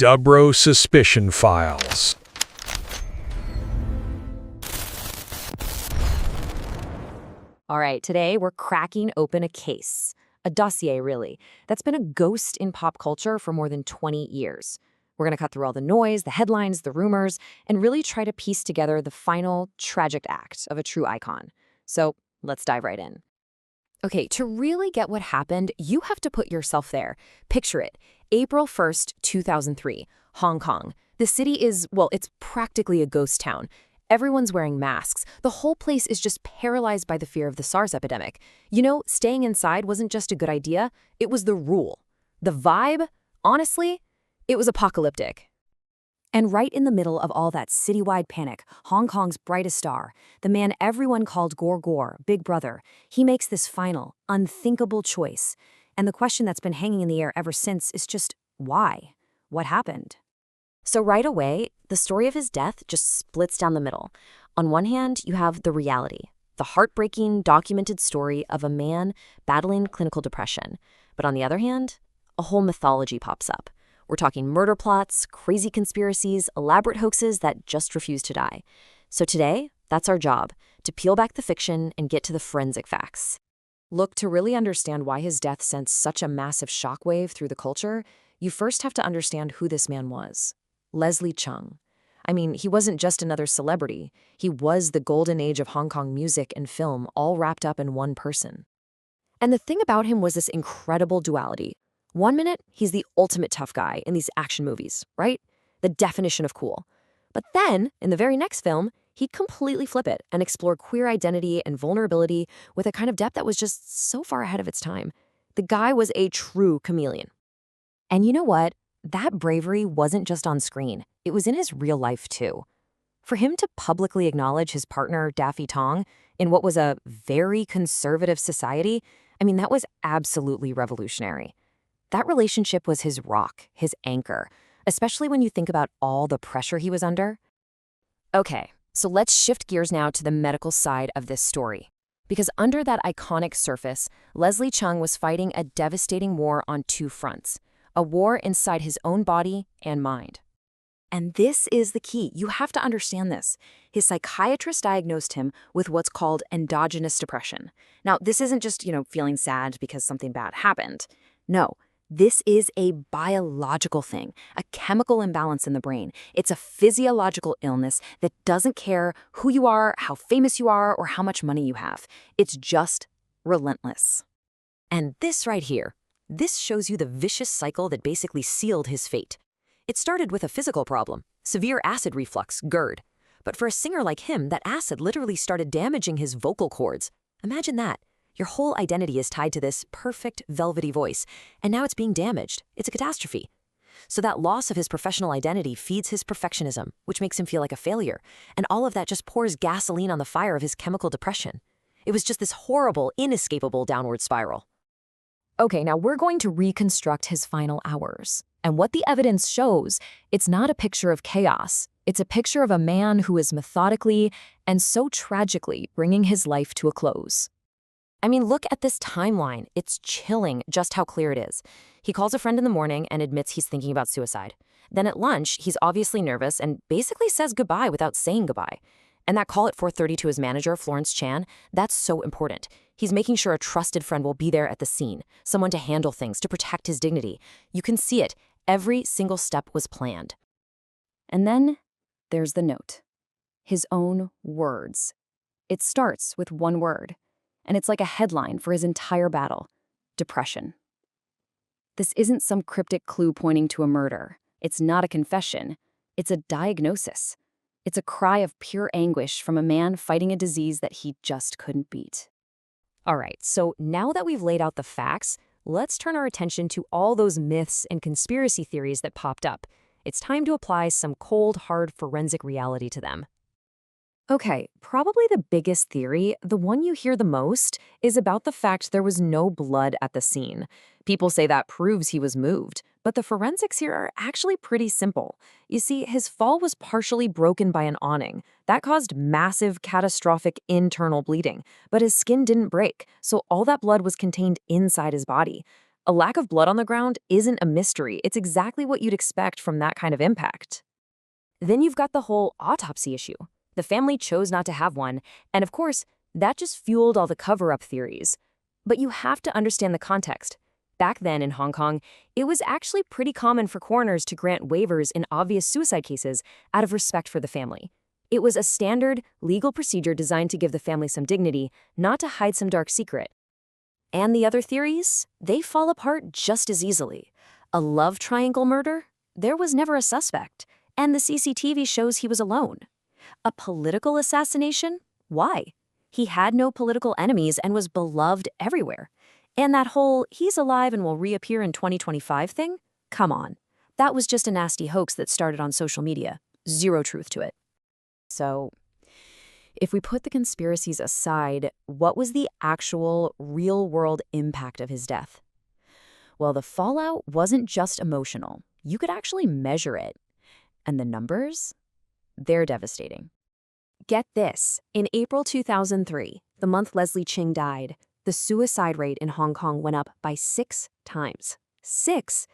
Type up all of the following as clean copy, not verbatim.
Dubro Suspicion Files. All right, today we're cracking open a case, a dossier really, that's been a ghost in pop culture for more than 20 years. We're going to cut through all the noise, the headlines, the rumors, and really try to piece together the final tragic act of a true icon. So let's dive right in. Okay, to really get what happened, you have to put yourself there. Picture it. April 1st, 2003, Hong Kong. The city is, well, it's practically a ghost town. Everyone's wearing masks. The whole place is just paralyzed by the fear of the SARS epidemic. You know, staying inside wasn't just a good idea, it was the rule. The vibe, honestly, it was apocalyptic. And right in the middle of all that citywide panic, Hong Kong's brightest star, the man everyone called Gore, Big Brother, he makes this final, unthinkable choice. And the question that's been hanging in the air ever since is just, why? What happened? So right away, the story of his death just splits down the middle. On one hand, you have the reality, the heartbreaking, documented story of a man battling clinical depression. But on the other hand, a whole mythology pops up. We're talking murder plots, crazy conspiracies, elaborate hoaxes that just refuse to die. So today, that's our job, to peel back the fiction and get to the forensic facts. Look, to really understand why his death sent such a massive shockwave through the culture, you first have to understand who this man was. Leslie Cheung. I mean, he wasn't just another celebrity. He was the golden age of Hong Kong music and film, all wrapped up in one person. And the thing about him was this incredible duality. One minute, he's the ultimate tough guy in these action movies, right? The definition of cool. But then, in the very next film, he'd completely flip it and explore queer identity and vulnerability with a kind of depth that was just so far ahead of its time. The guy was a true chameleon. And you know what? That bravery wasn't just on screen. It was in his real life, too. For him to publicly acknowledge his partner, Daffy Tong, in what was a very conservative society, I mean, that was absolutely revolutionary. That relationship was his rock, his anchor, especially when you think about all the pressure he was under. Okay, so let's shift gears now to the medical side of this story. Because under that iconic surface, Leslie Cheung was fighting a devastating war on two fronts. A war inside his own body and mind. And this is the key. You have to understand this. His psychiatrist diagnosed him with what's called endogenous depression. Now, this isn't just, feeling sad because something bad happened. No, this is a biological thing, a chemical imbalance in the brain. It's a physiological illness that doesn't care who you are, how famous you are, or how much money you have. It's just relentless. And this right here, this shows you the vicious cycle that basically sealed his fate. It started with a physical problem, severe acid reflux, GERD. But for a singer like him, that acid literally started damaging his vocal cords. Imagine that. Your whole identity is tied to this perfect, velvety voice, and now it's being damaged. It's a catastrophe. So that loss of his professional identity feeds his perfectionism, which makes him feel like a failure. And all of that just pours gasoline on the fire of his chemical depression. It was just this horrible, inescapable downward spiral. Okay, now we're going to reconstruct his final hours. And what the evidence shows, it's not a picture of chaos. It's a picture of a man who is methodically and so tragically bringing his life to a close. I mean, look at this timeline. It's chilling just how clear it is. He calls a friend in the morning and admits he's thinking about suicide. Then at lunch, he's obviously nervous and basically says goodbye without saying goodbye. And that call at 4:30 to his manager, Florence Chan, that's so important. He's making sure a trusted friend will be there at the scene, someone to handle things, to protect his dignity. You can see it. Every single step was planned. And then there's the note. His own words. It starts with one word, and it's like a headline for his entire battle: depression. This isn't some cryptic clue pointing to a murder. It's not a confession. It's a diagnosis. It's a cry of pure anguish from a man fighting a disease that he just couldn't beat. All right, so now that we've laid out the facts, let's turn our attention to all those myths and conspiracy theories that popped up. It's time to apply some cold, hard forensic reality to them. Okay, probably the biggest theory, the one you hear the most, is about the fact there was no blood at the scene. People say that proves he was moved, but the forensics here are actually pretty simple. You see, his fall was partially broken by an awning. That caused massive, catastrophic internal bleeding, but his skin didn't break, so all that blood was contained inside his body. A lack of blood on the ground isn't a mystery. It's exactly what you'd expect from that kind of impact. Then you've got the whole autopsy issue. The family chose not to have one, and of course, that just fueled all the cover-up theories. But you have to understand the context. Back then in Hong Kong, it was actually pretty common for coroners to grant waivers in obvious suicide cases out of respect for the family. It was a standard, legal procedure designed to give the family some dignity, not to hide some dark secret. And the other theories? They fall apart just as easily. A love triangle murder? There was never a suspect, and the CCTV shows he was alone. A political assassination? Why? He had no political enemies and was beloved everywhere. And that whole "he's alive and will reappear in 2025" thing? Come on. That was just a nasty hoax that started on social media. Zero truth to it. So, if we put the conspiracies aside, what was the actual, real-world impact of his death? Well, the fallout wasn't just emotional. You could actually measure it. And the numbers? They're devastating. Get this. In April 2003, the month Leslie Cheung died, the suicide rate in Hong Kong went up by 6 times. 6!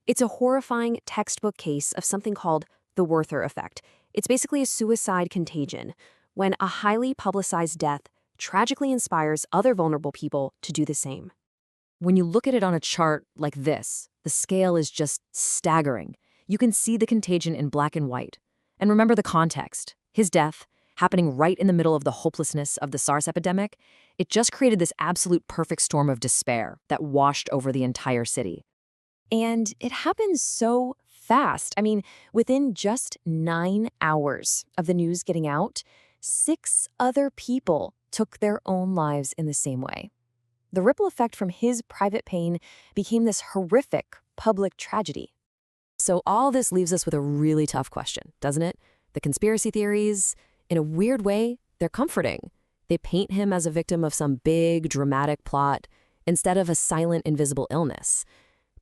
It's a horrifying textbook case of something called the Werther effect. It's basically a suicide contagion, when a highly publicized death tragically inspires other vulnerable people to do the same. When you look at it on a chart like this, the scale is just staggering. You can see the contagion in black and white. And remember the context. His death, happening right in the middle of the hopelessness of the SARS epidemic, it just created this absolute perfect storm of despair that washed over the entire city. And it happened so fast. I mean, within just 9 hours of the news getting out, 6 other people took their own lives in the same way. The ripple effect from his private pain became this horrific public tragedy. So all this leaves us with a really tough question, doesn't it? The conspiracy theories, in a weird way, they're comforting. They paint him as a victim of some big, dramatic plot instead of a silent, invisible illness.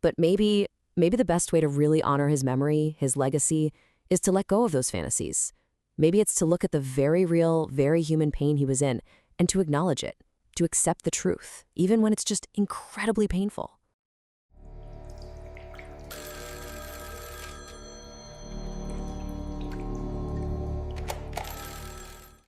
But maybe the best way to really honor his memory, his legacy, is to let go of those fantasies. Maybe it's to look at the very real, very human pain he was in and to acknowledge it, to accept the truth, even when it's just incredibly painful.